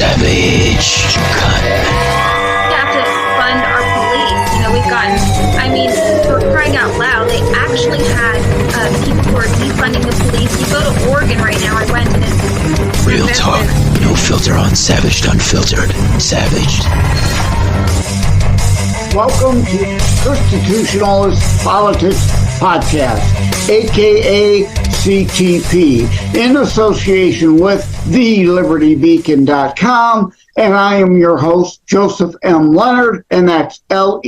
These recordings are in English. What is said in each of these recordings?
Savage. We have to fund our police. You know, we've got, we're crying out loud. They actually had people who are defunding the police. You go to Oregon right now, I went and it's Real talk. No filter on Savaged Unfiltered. Savaged. Welcome to ChristiTutionalist Politics Podcast, aka CTP, in association with thelibertybeacon.com, and I am your host, Joseph M. Leonard, and that's Lenard.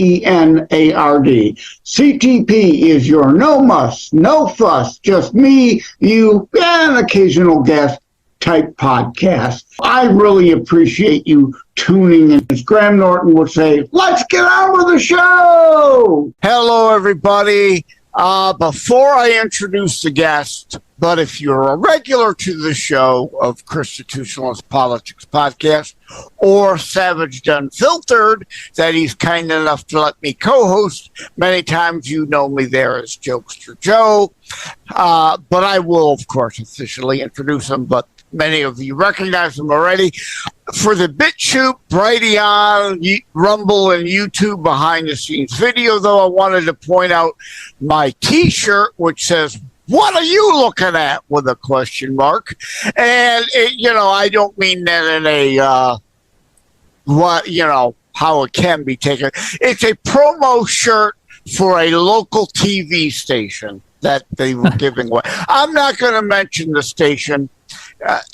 CTP is your no muss, no fuss, just me, you, and occasional guest type podcast. I really appreciate you tuning in. As Graham Norton would say, let's get on with the show. Hello, everybody. Before I introduce the guest, but if you're a regular to the show of ChristiTutionalist Politics Podcast or Savaged Unfiltered, that he's kind enough to let me co-host, many times you know me there as Jokester Joe. But I will, of course, officially introduce him, but many of you recognize him already. For the BitChute, Brighteon, Rumble, and YouTube behind-the-scenes video, though, I wanted to point out my T-shirt, which says, "What are you looking at?" with a question mark. And, I don't mean that in a, how it can be taken. It's a promo shirt for a local TV station that they were giving away. I'm not going to mention the station.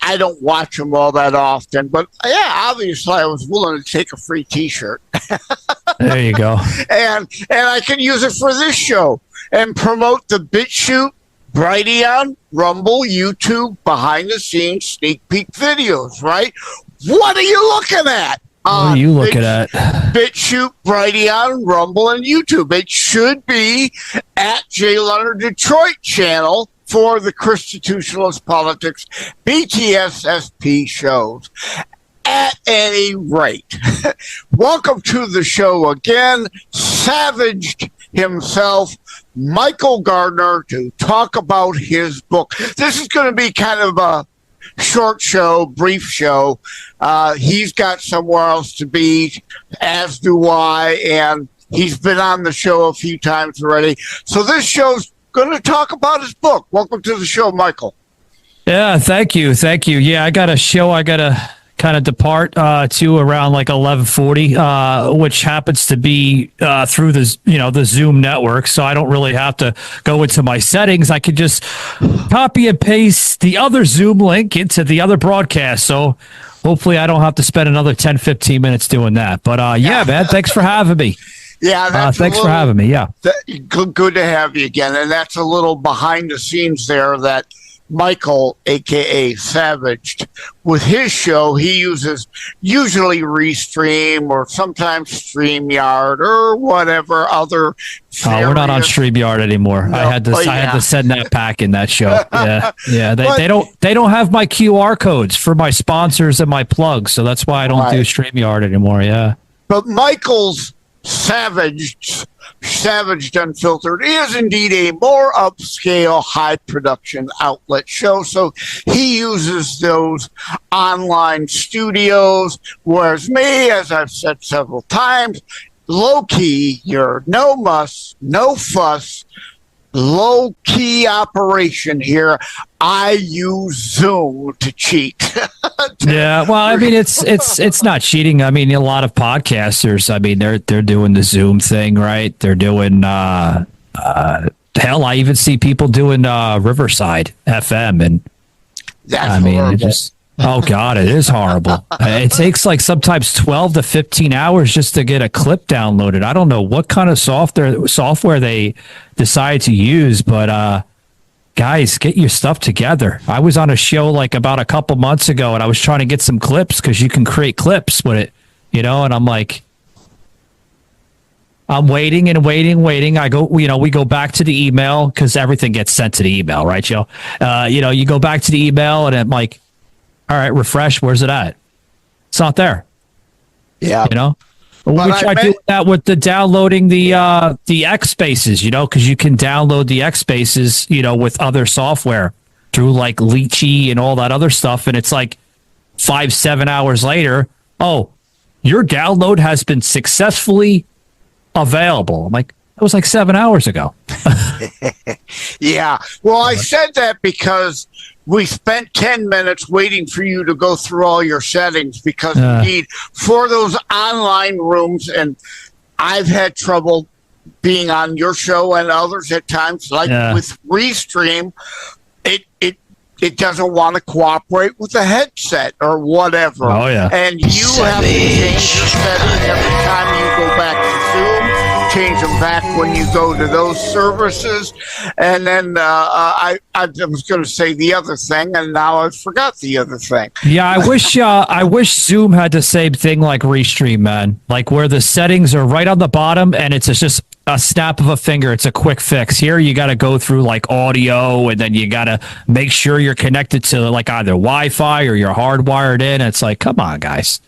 I don't watch them all that often, but yeah, obviously I was willing to take a free T-shirt. There you go. And I can use it for this show and promote the BitChute, Brighteon, Rumble, YouTube, behind-the-scenes sneak peek videos, right? What are you looking at? What are you looking at? BitChute, Brighteon, Rumble, and YouTube. It should be at J. Leonard Detroit channel for the ChristiTutionalist Politics BTS SP shows. At any rate, welcome to the show again, Savaged himself, Michael Gardner, to talk about his book. This is going to be kind of a short show, brief show. He's got somewhere else to be, as do I, and he's been on the show a few times already. So this show's going to talk about his book. Welcome to the show, Michael. Yeah, thank you. Yeah, I got a show I got to kind of depart to around like 11:40, which happens to be through the Zoom network, so I don't really have to go into my settings. I could just copy and paste the other Zoom link into the other broadcast, so hopefully I don't have to spend another 10-15 minutes doing that. But yeah, man, thanks for having me. Yeah, thanks for having me. Yeah, good to have you again. And that's a little behind the scenes there that Michael, aka Savaged, with his show, he uses usually Restream or sometimes StreamYard or whatever other. We're not on StreamYard anymore. No. I had to send that pack in that show. Yeah. They don't have my QR codes for my sponsors and my plugs, so that's why I don't do StreamYard anymore. Yeah, but Michael's Savaged Unfiltered is indeed a more upscale, high production outlet show. So he uses those online studios, whereas me, as I've said several times, low key, you're no muss, no fuss, low key operation here. I use Zoom to cheat. Yeah, well, I mean, it's not cheating. I mean, a lot of podcasters, I mean, they're doing the Zoom thing, right? They're doing hell, I even see people doing Riverside FM, and that's horrible. It just, oh God, it is horrible. It takes like sometimes 12 to 15 hours just to get a clip downloaded. I don't know what kind of software they decide to use, but guys, get your stuff together. I was on a show like about a couple months ago, and I was trying to get some clips because you can create clips with it, and I'm like, I'm waiting. I go, we go back to the email because everything gets sent to the email, right, Joe? You go back to the email, and I'm like, all right, refresh. Where's it at? It's not there. Yeah. We try doing that with the downloading the X Spaces, because you can download the X Spaces, with other software through like Lychee and all that other stuff. And it's like, 5-7 hours later, oh, your download has been successfully available. I'm like, that was like 7 hours ago. Yeah. Well, I said that because we spent 10 minutes waiting for you to go through all your settings because indeed for those online rooms, and I've had trouble being on your show and others at times, like with Restream, it doesn't want to cooperate with the headset or whatever. Oh, yeah. And you have to change your settings every time you go back to Zoom, change them back when you go to those services. And then I was going to say the other thing, and now I forgot the other thing. Yeah, I wish Zoom had the same thing like Restream, man. Like where the settings are right on the bottom, and it's just a snap of a finger. It's a quick fix. Here, you got to go through like audio, and then you got to make sure you're connected to like either Wi-Fi or you're hardwired in. It's like, come on, guys.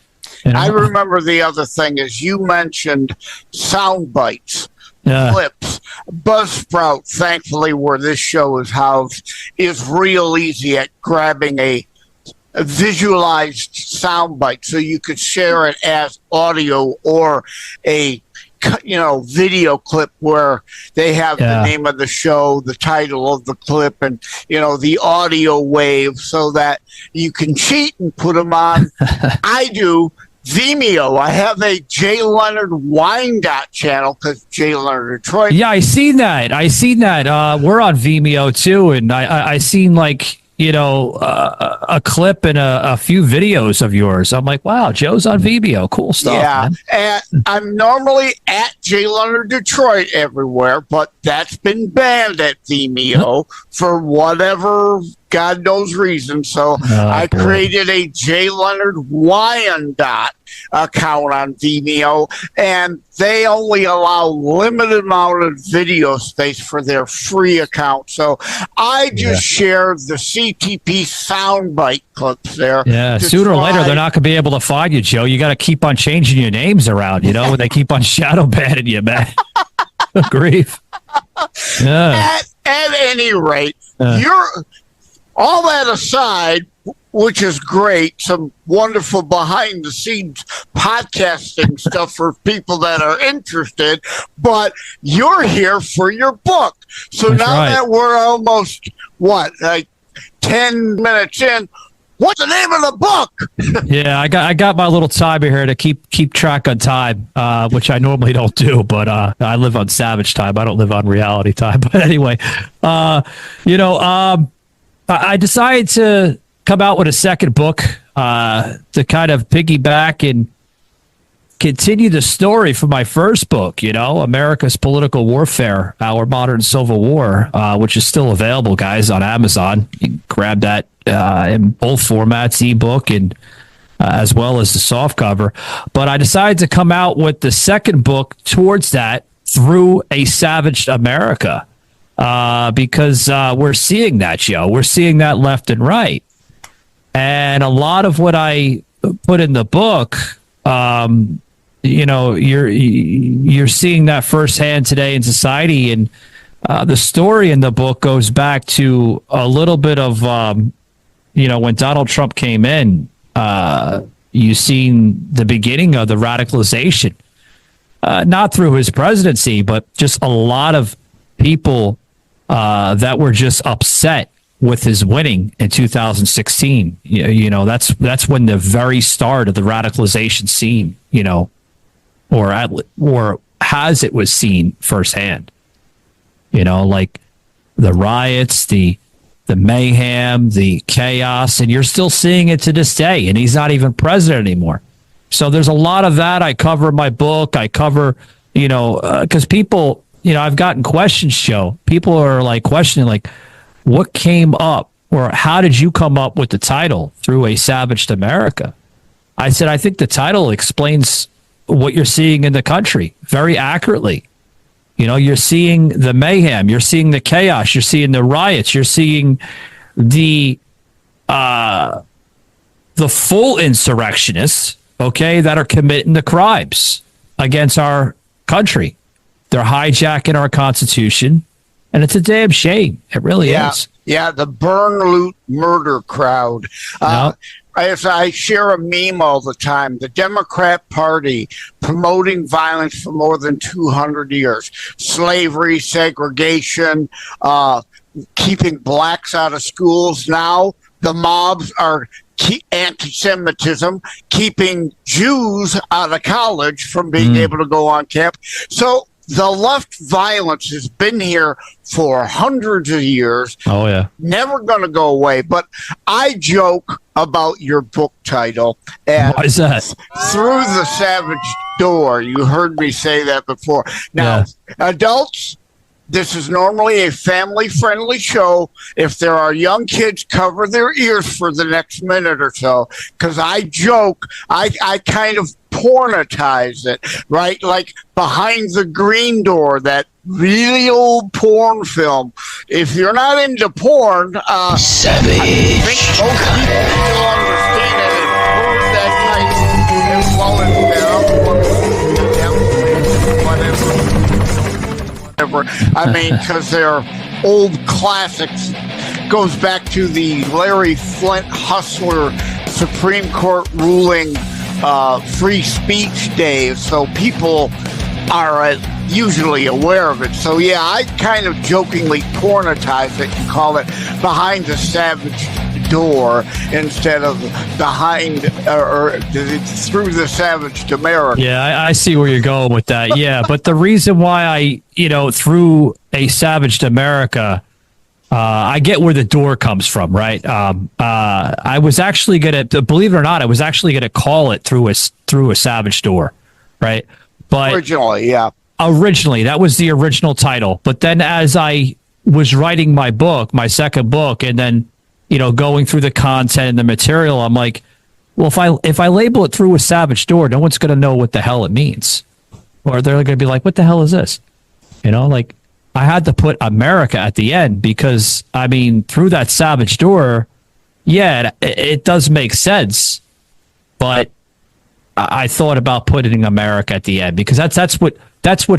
You know? I remember the other thing is you mentioned sound bites, clips. Buzzsprout, thankfully, where this show is housed, is real easy at grabbing a visualized sound bite, so you could share it as audio or a video clip where they have the name of the show, the title of the clip, and the audio wave, so that you can cheat and put them on. I do Vimeo. I have a Jay Leonard Wyandotte channel because Jay Leonard Detroit. Yeah, I seen that. We're on Vimeo too, and I seen like a clip and a few videos of yours. I'm like, wow, Joe's on Vimeo. Cool stuff. Yeah, man. And I'm normally at Jay Leonard Detroit everywhere, but that's been banned at Vimeo for whatever God knows reason. So I created a Jay Leonard Wyandotte account on Vimeo, and they only allow limited amount of video space for their free account. So I just share the CTP soundbite clips there. Yeah, sooner or later they're not going to be able to find you, Joe. You got to keep on changing your names around, when they keep on shadow banning you, man. Grief. Yeah. At any rate, all that aside, which is great, some wonderful behind-the-scenes podcasting stuff for people that are interested, but you're here for your book. So that's now that we're almost, 10 minutes in, what's the name of the book? Yeah, I got my little timer here to keep track on time, which I normally don't do, but I live on savage time. I don't live on reality time. But anyway, I decided to come out with a second book to kind of piggyback and continue the story from my first book, America's Political Warfare, Our Modern Civil War, which is still available, guys, on Amazon. You can grab that in both formats, ebook and as well as the softcover. But I decided to come out with the second book towards that through a savaged America. Because we're seeing that, Joe. We're seeing that left and right. And a lot of what I put in the book, you're seeing that firsthand today in society. And the story in the book goes back to a little bit of, when Donald Trump came in, you seen the beginning of the radicalization, not through his presidency, but just a lot of people that were just upset with his winning in 2016. That's when the very start of the radicalization scene, or as it was seen firsthand. Like the riots, the mayhem, the chaos, and you're still seeing it to this day. And he's not even president anymore. So there's a lot of that I cover in my book. I cover, because people. I've gotten questions, Joe. People are like questioning, like, what came up or how did you come up with the title, Through a Savaged America? I said, I think the title explains what you're seeing in the country very accurately. You're seeing the mayhem, you're seeing the chaos, you're seeing the riots, you're seeing the full insurrectionists, that are committing the crimes against our country. They're hijacking our Constitution, and it's a damn shame. It really is. Yeah, the burn, loot, murder crowd. as I share a meme all the time, the Democrat Party promoting violence for more than 200 years. Slavery, segregation, keeping blacks out of schools. Now the mobs are anti-Semitism, keeping Jews out of college from being able to go on campus. So the left violence has been here for hundreds of years. Oh, yeah. Never going to go away. But I joke about your book title. And why is that? Through the Savage Door. You heard me say that before. Now, adults, this is normally a family-friendly show. If there are young kids, cover their ears for the next minute or so, because I joke, I kind of pornitize it, right? Like Behind the Green Door, that really old porn film. If you're not into porn, Savage. I think most people will understand it and heard that title as well as their whatever. I mean, because they're old classics. Goes back to the Larry Flint Hustler Supreme Court ruling, free speech days. So people are usually aware of it. So yeah, I kind of jokingly pornitize it and call it Behind the Savage Door instead of behind or through the Savage America. Yeah, I see where you're going with that. Yeah, but the reason why I, through a Savage America, I get where the door comes from, right? I was actually gonna, believe it or not, I was actually gonna call it through a Savage Door, right? But originally, that was the original title. But then, as I was writing my book, my second book, and then going through the content and the material, I'm like, well, if I label it Through a Savage Door, no one's gonna know what the hell it means, or they're gonna be like, what the hell is this? Like. I had to put America at the end because, I mean, through that Savage Door, yeah, it does make sense. But I thought about putting America at the end because that's what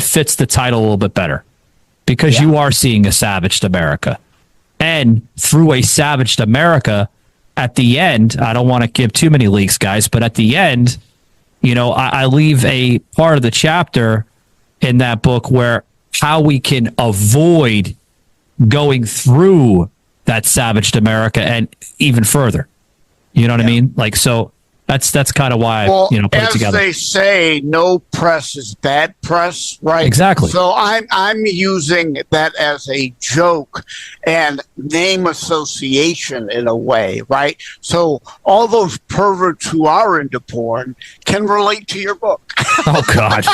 fits the title a little bit better. Because you are seeing a savaged America. And through a savaged America, at the end, I don't want to give too many leaks, guys, but at the end, I leave a part of the chapter in that book where how we can avoid going through that savaged America and even further. You know what I mean? Like, so that's kind of why I put it together. As they say, no press is bad press, right? Exactly. So I'm using that as a joke and name association in a way, right? So all those perverts who are into porn can relate to your book. Oh God.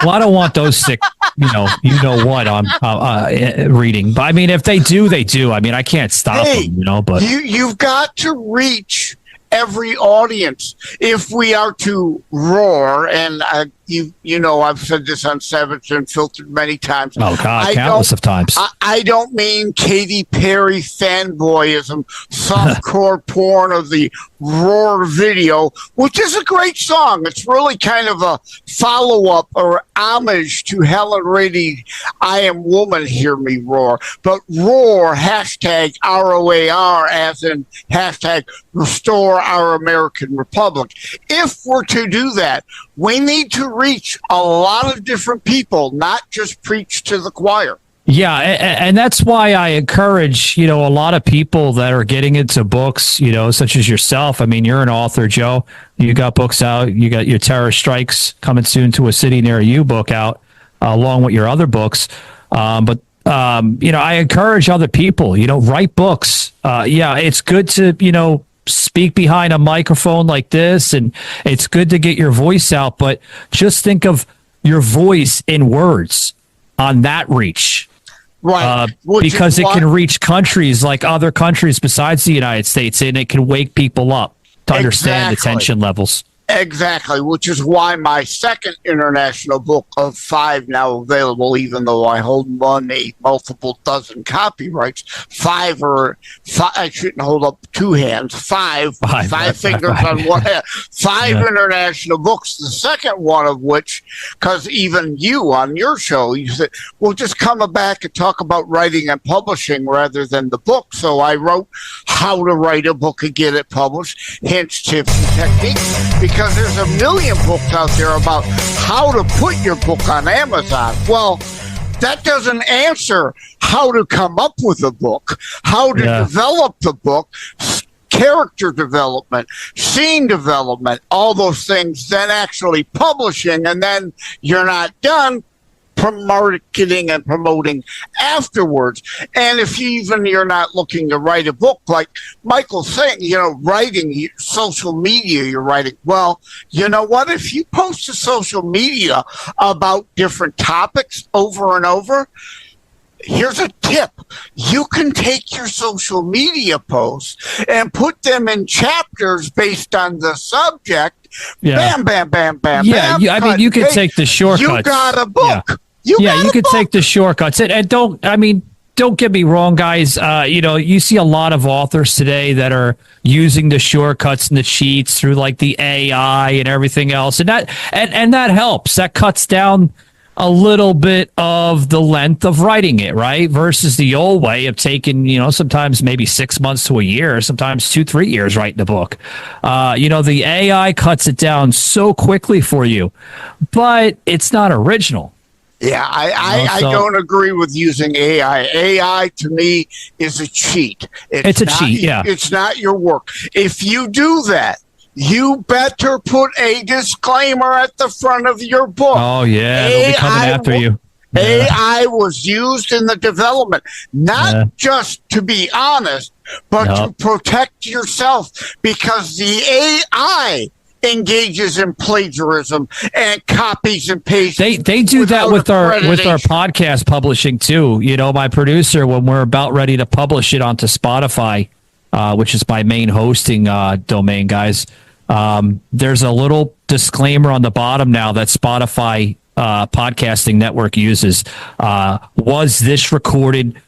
Well, I don't want those sick, what I'm reading. But I mean, if they do, they do. I mean, I can't stop them, but you've got to reach every audience. If we are to roar, and I've said this on Savage Unfiltered many times. Oh God, countless of times. I don't mean Katy Perry fanboyism, softcore porn of the Roar video, which is a great song. It's really kind of a follow-up or homage to Helen Reddy's I Am Woman, Hear Me Roar. But roar, hashtag ROAR, as in hashtag Restore Our American Republic. If we're to do that, we need to reach a lot of different people, not just preach to the choir. Yeah, and that's why I encourage, a lot of people that are getting into books, such as yourself. I mean, you're an author, Joe. You got books out. You got your Terror Strikes Coming Soon to a City Near You book out, along with your other books. But I encourage other people, write books. It's good to, speak behind a microphone like this, and it's good to get your voice out, but just think of your voice in words on that reach. Right. Because it can reach countries like other countries besides the United States, and it can wake people up to understand the tension levels. Exactly, which is why my second international book of 5 now available, even though I hold a multiple dozen copyrights. 5 I shouldn't hold up 2 hands. Five fingers on one hand. 5 international books. The second one of which, because even you on your show, you said, "Well, just come back and talk about writing and publishing rather than the book." So I wrote how to write a book and get it published, hints, tips, and techniques. Because there's a million books out there about how to put your book on Amazon. Well, that doesn't answer how to come up with a book, how to develop the book, character development, scene development, all those things, then actually publishing, and then you're not done marketing and promoting afterwards. And if you're not looking to write a book, like Michael's saying, writing social media, you're writing, well, you know what? If you post to social media about different topics over and over, here's a tip. You can take your social media posts and put them in chapters based on the subject. Bam, bam, bam, bam, bam. I mean, you can take the shortcuts. You got a book. Yeah. You could take the shortcuts. And don't get me wrong, guys. You see a lot of authors today that are using the shortcuts and the cheats through like the AI and everything else. And that helps. That cuts down a little bit of the length of writing it, right? Versus the old way of taking, sometimes maybe 6 months to a year, sometimes 2-3 years writing a book. The AI cuts it down so quickly for you, but it's not original. Yeah, I don't agree with using AI. AI to me is a cheat. It's a cheat, yeah. It's not your work. If you do that, you better put a disclaimer at the front of your book. Oh, yeah, they'll be coming after you. Yeah. AI was used in the development, not just to be honest, but to protect yourself, because the AI engages in plagiarism and copies and pastes. They do that with our podcast publishing too. My producer, when we're about ready to publish it onto Spotify, which is my main hosting domain, guys, there's a little disclaimer on the bottom now that Spotify podcasting network uses. Was this recorded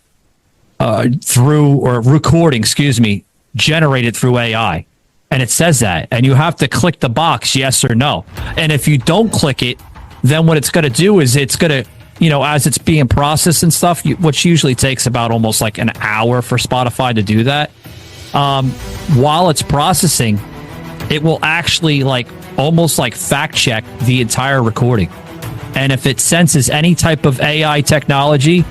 generated through AI? And it says that, and you have to click the box, yes or no. And if you don't click it, then what it's going to do is it's going to, as it's being processed and stuff, which usually takes about almost like an hour for Spotify to do that. While it's processing, it will actually almost fact check the entire recording. And if it senses any type of AI technology,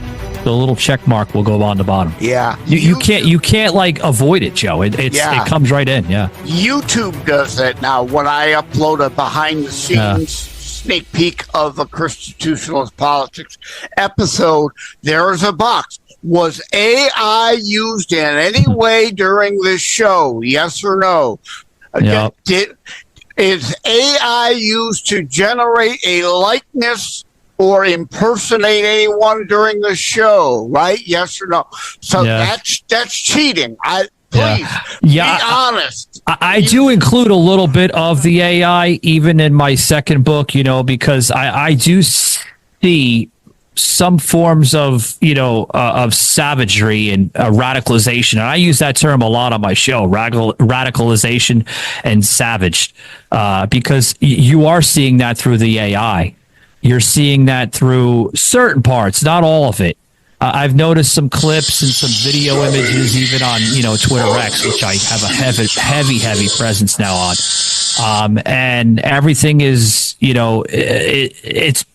the little check mark will go on the bottom. Yeah. You can't avoid it, Joe. It comes right in. Yeah. YouTube does that now. When I upload a behind the scenes sneak peek of a ChristiTutionalist Politics episode, there is a box. Was AI used in any way during this show? Yes or no? Yep. Is AI used to generate a likeness or impersonate anyone during the show, right? Yes or no? So that's cheating. Please be honest. I do include a little bit of the AI even in my second book, because I do see some forms of savagery and radicalization. And I use that term a lot on my show, radicalization and savage, because you are seeing that through the AI. You're seeing that through certain parts, not all of it. I've noticed some clips and some video images, even on Twitter X, which I have a heavy presence now on. And everything is it's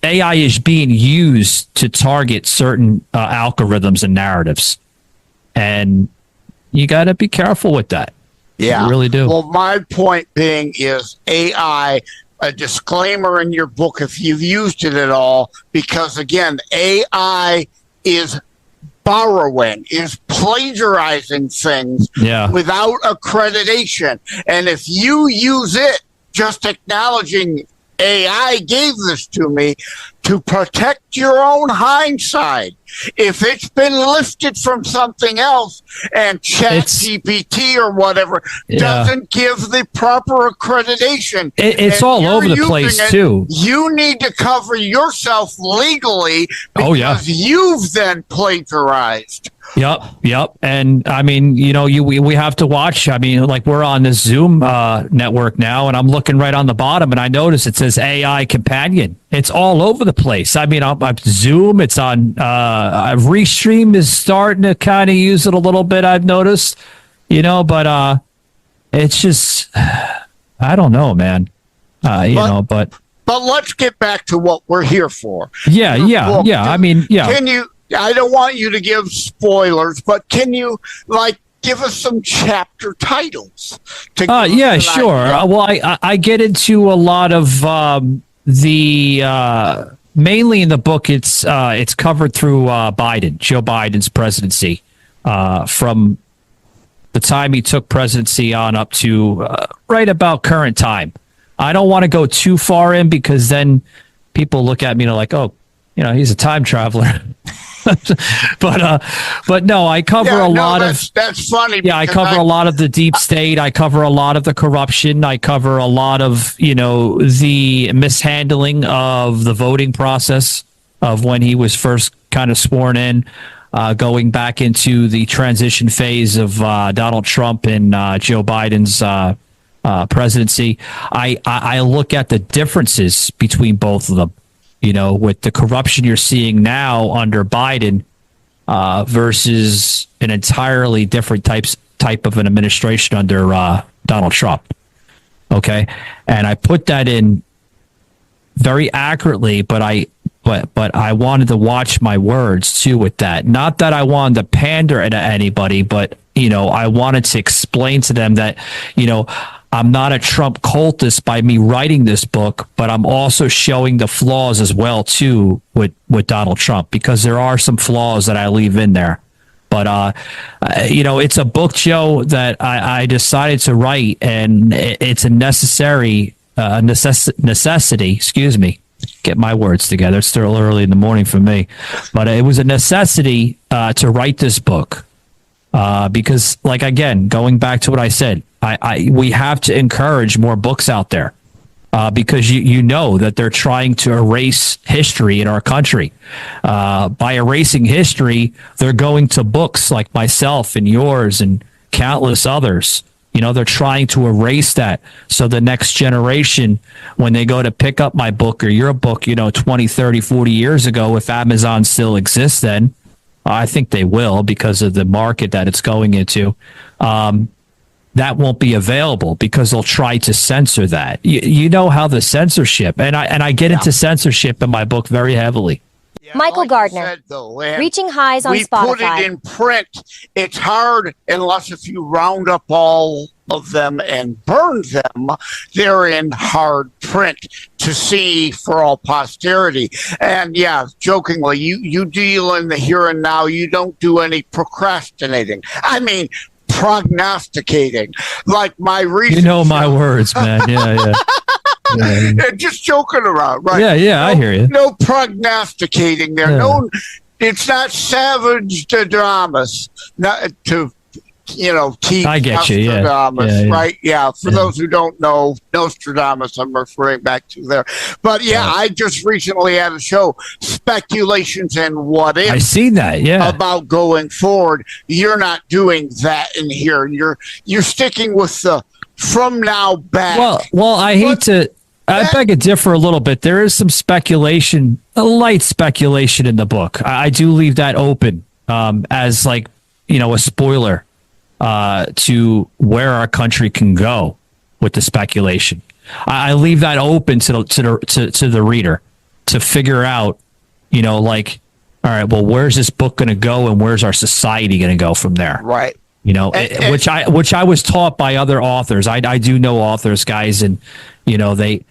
AI is being used to target certain algorithms and narratives, and you got to be careful with that. Yeah, you really do. Well, my point being is AI. A disclaimer in your book if you've used it at all, because again, AI is borrowing, is plagiarizing things without accreditation. And if you use it just acknowledging AI gave this to me, to protect your own hindside. If it's been lifted from something else and ChatGPT or whatever doesn't give the proper accreditation, it's all over the place too. You need to cover yourself legally because you've then plagiarized. Yep. And I mean, we have to watch. I mean, like we're on this Zoom network now, and I'm looking right on the bottom, and I notice it says AI companion. It's all over the place. I mean, I'm Zoom. It's on. Restream is starting to kind of use it a little bit. I've noticed, but it's just, I don't know, man. But let's get back to what we're here for. Yeah. I mean, yeah. Can you? I don't want you to give spoilers, but can you give us some chapter titles? Yeah, sure. Well, I get into a lot of the mainly in the book. It's covered through Joe Biden's presidency, from the time he took presidency on up to right about current time. I don't want to go too far in because then people look at me like, oh, he's a time traveler. but no, I cover a lot of. That's funny. Yeah, I cover a lot of the deep state. I cover a lot of the corruption. I cover a lot of the mishandling of the voting process of when he was first kind of sworn in, going back into the transition phase of Donald Trump and Joe Biden's presidency. I look at the differences between both of them. With the corruption you're seeing now under Biden versus an entirely different type of an administration under Donald Trump. Okay, and I put that in very accurately, but I wanted to watch my words too with that. Not that I wanted to pander to anybody, but I wanted to explain to them that I'm not a Trump cultist by me writing this book, but I'm also showing the flaws as well too with Donald Trump, because there are some flaws that I leave in there. But it's a book, Joe, that I decided to write, and it's a necessity. Excuse me. Get my words together. It's still early in the morning for me, but it was a necessity to write this book because, again, going back to what I said. We have to encourage more books out there because you know that they're trying to erase history in our country. By erasing history, they're going to books like myself and yours and countless others. They're trying to erase that. So the next generation, when they go to pick up my book or your book, 20, 30, 40 years ago, if Amazon still exists, then I think they will because of the market that it's going into. That won't be available because they'll try to censor that. You know how the censorship, and I get into censorship in my book very heavily. Yeah, Michael Gardner, reaching highs on Spotify. We put it in print. It's hard unless if you round up all of them and burn them, they're in hard print to see for all posterity. And yeah, jokingly, you deal in the here and now. You don't do any procrastinating. I mean, prognosticating, like my recent my words, man. Yeah. Just joking around, right? Yeah, I hear you. No prognosticating there. No, it's not savage dramas. Not to I get you. Nostradamus, right? Yeah. For those who don't know, Nostradamus, I'm referring back to there. But I just recently had a show, Speculations and What If. I seen that. Yeah. About going forward. You're not doing that in here. You're sticking with the from now back. Well, I beg to differ a little bit. There is some speculation, a light speculation in the book. I do leave that open as a spoiler to where our country can go with the speculation. I leave that open to the reader to figure out, all right, well, where's this book going to go and where's our society going to go from there? Right. Which I was taught by other authors. I do know authors, guys, and they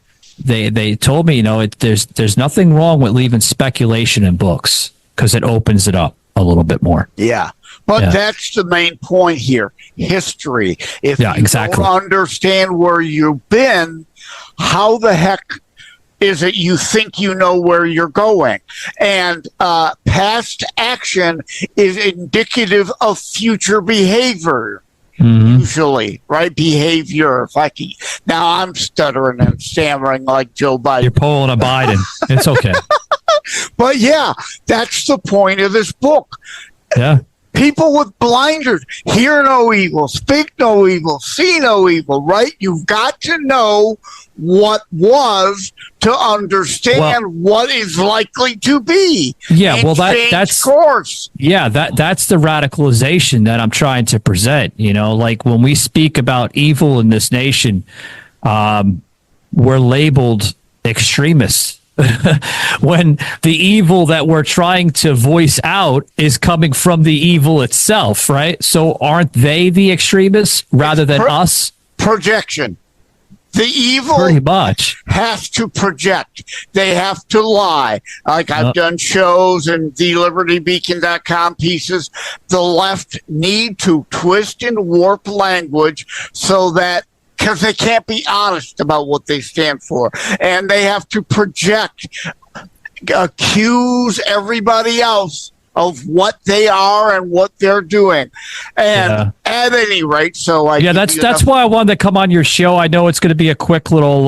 told me, there's nothing wrong with leaving speculation in books because it opens it up a little bit more. Yeah. But that's the main point here. History. If you don't understand where you've been, how the heck is that you think you know where you're going. And past action is indicative of future behavior. Usually, right? Behavior. Now I'm stuttering and stammering like Joe Biden. You're pulling a Biden. It's okay. But yeah, that's the point of this book. Yeah. People with blinders hear no evil, speak no evil, see no evil, right? You've got to know what was to understand what is likely to be. Yeah, well, that's course. Yeah, that's the radicalization that I'm trying to present. Like when we speak about evil in this nation, we're labeled extremists. When the evil that we're trying to voice out is coming from the evil itself, right? So aren't they the extremists rather than us? Projection. The evil pretty much has to project. They have to lie. Like I've done shows and thelibertybeacon.com pieces. The left need to twist and warp language so that because they can't be honest about what they stand for. And they have to project, accuse everybody else of what they are and what they're doing. And at any rate, that's why I wanted to come on your show. I know it's going to be a quick little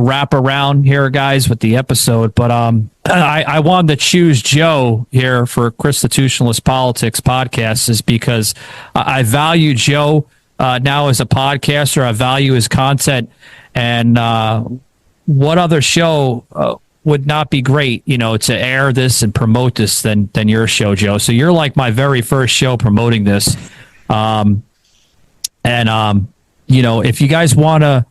wrap around here, guys, with the episode, but I wanted to choose Joe here for ChristiTutionalist Politics Podcast is because I value Joe now as a podcaster. I value his content, and what other show would not be great, to air this and promote this than your show, Joe. So you're like my very first show promoting this. If you guys want to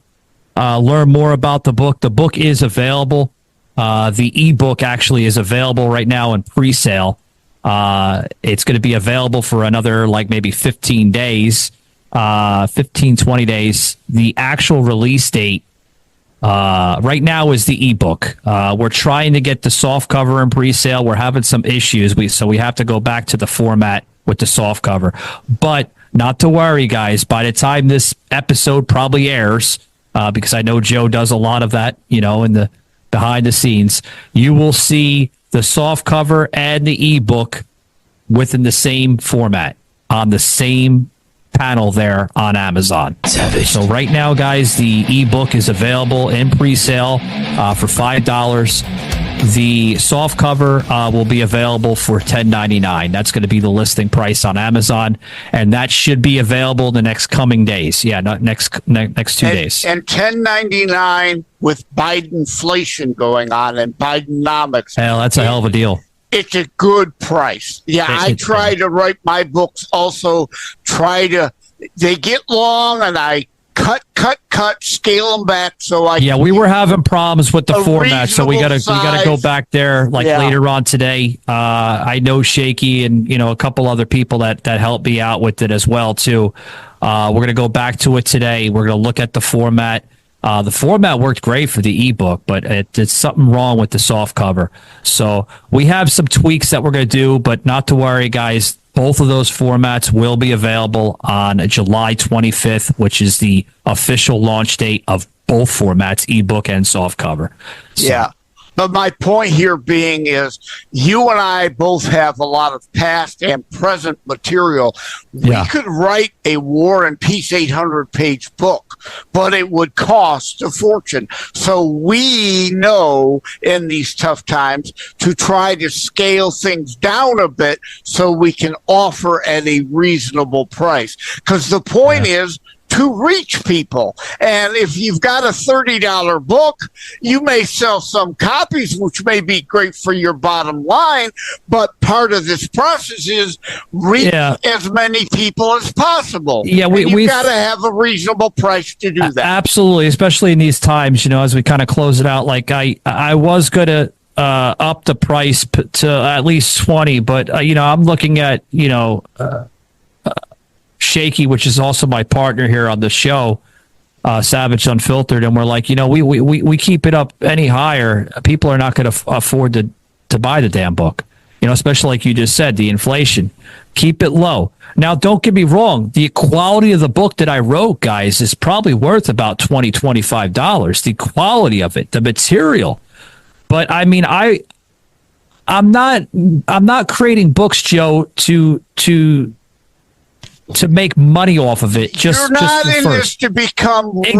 learn more about the book is available. The ebook actually is available right now in pre-sale. It's going to be available for another maybe 15 days, 20 days. The actual release date right now is the ebook. We're trying to get the soft cover in pre-sale. We're having some issues, so we have to go back to the format with the soft cover. But not to worry, guys. By the time this episode probably airs, because I know Joe does a lot of that, in the behind the scenes, you will see the soft cover and the ebook within the same format on the same panel there on Amazon. So right now, guys, the ebook is available in pre-sale for $5. The soft cover will be available for $10.99. That's going to be the listing price on Amazon, and that should be available in the next coming days. Yeah, not next 2 days. And $10.99 with Bidenflation going on and Bidenomics. Hell, that's a hell of a deal. It's a good price. Yeah, I try to write my books also. They get long and I cut, scale them back so I. Yeah, we were having problems with the format, so we gotta go back there later on today. I know Shaky and a couple other people that helped me out with it as well too. We're gonna go back to it today. We're gonna look at the format. The format worked great for the ebook, but it's something wrong with the soft cover. So we have some tweaks that we're going to do, but not to worry, guys. Both of those formats will be available on July 25th, which is the official launch date of both formats, ebook and soft cover. So, yeah. But my point here being is you and I both have a lot of past and present material. We could write a War and Peace 800-page book, but it would cost a fortune. So we know in these tough times to try to scale things down a bit so we can offer at a reasonable price. Because the point is, to reach people. And if you've got a $30 book, you may sell some copies, which may be great for your bottom line, but part of this process is reach as many people as possible. Yeah, we've got to have a reasonable price to do that. Absolutely, especially in these times, as we kind of close it out. I was going to up the price to at least 20, but I'm looking at Shaky, which is also my partner here on the show, Savage Unfiltered, and we're like, we keep it up any higher, people are not going to afford to buy the damn book. especially like you just said, the inflation. Keep it low. Now, don't get me wrong. The quality of the book that I wrote, guys, is probably worth about $20, $25. The quality of it, the material. But I mean, I'm not creating books, Joe, to make money off of it. You're not in this to become rich.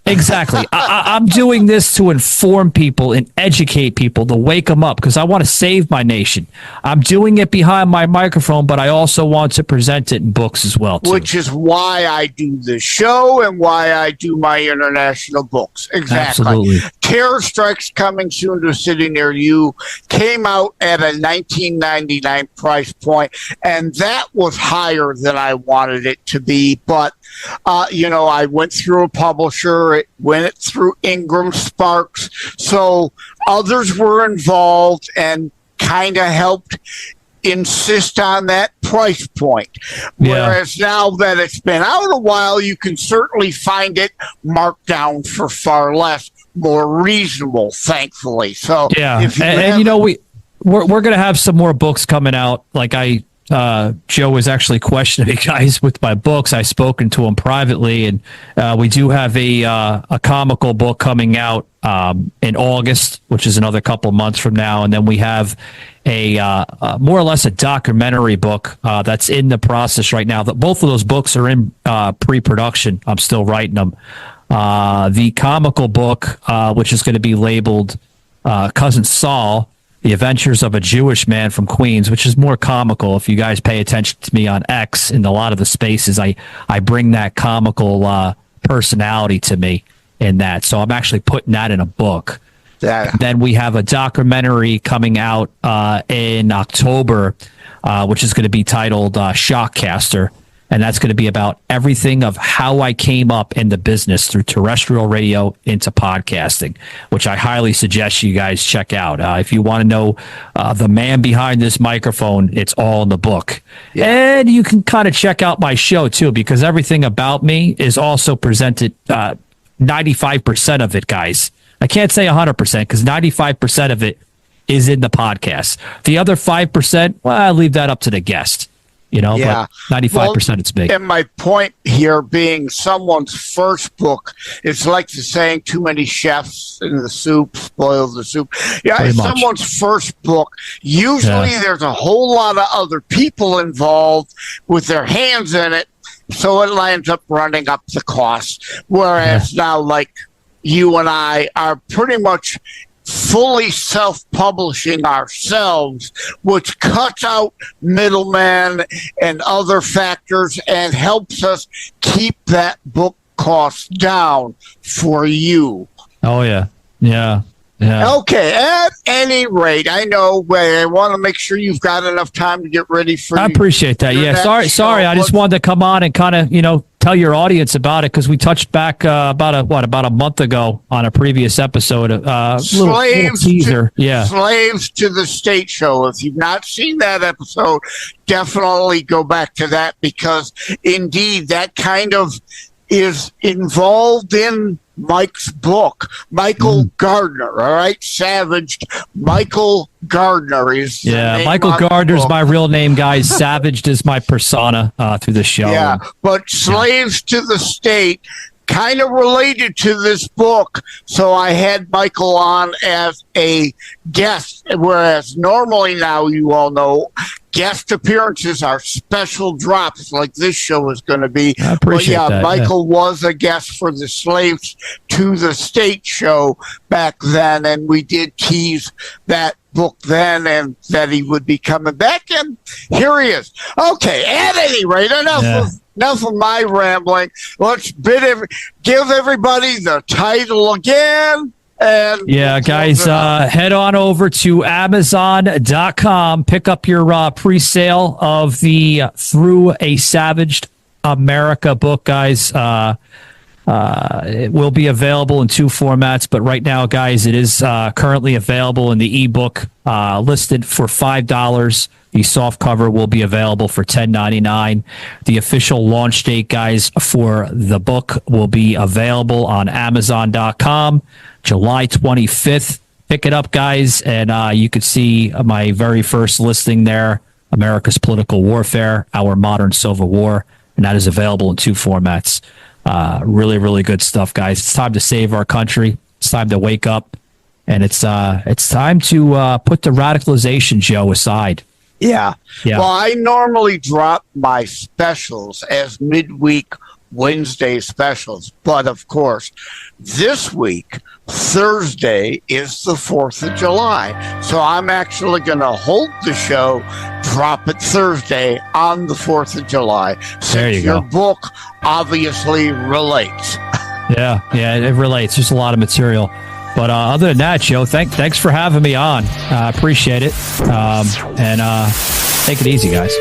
Exactly. I'm doing this to inform people and educate people, to wake them up, because I want to save my nation. I'm doing it behind my microphone, but I also want to present it in books as well, too. Which is why I do this show and why I do my international books. Exactly. Absolutely. Terror Strikes Coming Soon to a City Near You came out at a $19.99 price point, and that was higher than I wanted it to be. But, I went through a publisher. It went through Ingram Sparks. So others were involved and kind of helped insist on that price point. Whereas now that it's been out a while, you can certainly find it marked down for far less, more reasonable, thankfully. So we're going to have some more books coming out. Like Joe was actually questioning me, guys, with my books. I've spoken to him privately, and we do have a comical book coming out in August, which is another couple months from now, and then we have a more or less a documentary book that's in the process right now. Both of those books are in pre-production. I'm still writing them. The comical book, which is going to be labeled Cousin Saul: The Adventures of a Jewish Man from Queens, which is more comical. If you guys pay attention to me on X, in a lot of the spaces, I bring that comical personality to me in that. So I'm actually putting that in a book. Then we have a documentary coming out in October, which is going to be titled Shockcaster. And that's going to be about everything of how I came up in the business through terrestrial radio into podcasting, which I highly suggest you guys check out. If you want to know the man behind this microphone, it's all in the book. Yeah. And you can kind of check out my show, too, because everything about me is also presented, 95% of it, guys. I can't say 100% because 95% of it is in the podcast. The other 5%, well, I leave that up to the guest. But 95% it's big. And my point here being someone's first book, it's like the saying, too many chefs in the soup spoils the soup. Yeah, it's someone's first book. Usually there's a whole lot of other people involved with their hands in it, so it lands up running up the cost. Whereas now, like you and I are pretty much fully self-publishing ourselves, which cuts out middlemen and other factors and helps us keep that book cost down for you. Oh, yeah. Yeah. Yeah. Okay, at any rate, I know I want to make sure you've got enough time to get ready for I appreciate that. Yeah, sorry. I just wanted to come on and kind of, tell your audience about it because we touched back about a month ago on a previous episode. Little teaser. Slaves to the State show. If you've not seen that episode, definitely go back to that because indeed that kind of is involved in Mike's book. Michael Gardner, all right? Savaged. Michael Gardner is Michael Gardner's my real name, guys. Savaged is my persona through the show. Yeah, but Slaves to the State kind of related to this book, so I had Michael on as a guest, whereas normally now you all know guest appearances are special drops like this show is going to be. I appreciate that. Michael was a guest for the Slaves to the State show back then, and we did tease that book then and that he would be coming back, and here he is. Okay, at any rate, enough of my rambling. Let's give everybody the title again. And guys, head on over to Amazon.com. Pick up your pre-sale of the Through a Savaged America book, guys. It will be available in 2 formats, but right now, guys, it is currently available in the ebook, listed for $5. The soft cover will be available for $10.99. The official launch date, guys, for the book will be available on Amazon.com, July 25th, pick it up, guys, and you could see my very first listing there, America's Political Warfare, Our Modern Civil War, and that is available in 2 formats. Really, really good stuff, guys. It's time to save our country. It's time to wake up, and it's time to put the radicalization, Joe, aside. Yeah. Well, I normally drop my specials as midweek Wednesday specials, but of course, this week, Thursday, is the 4th of July. So I'm actually going to hold the show, drop it Thursday on the 4th of July, since your book obviously relates. Yeah, it relates. There's a lot of material. But other than that, Joe, thanks for having me on. I appreciate it. And take it easy, guys.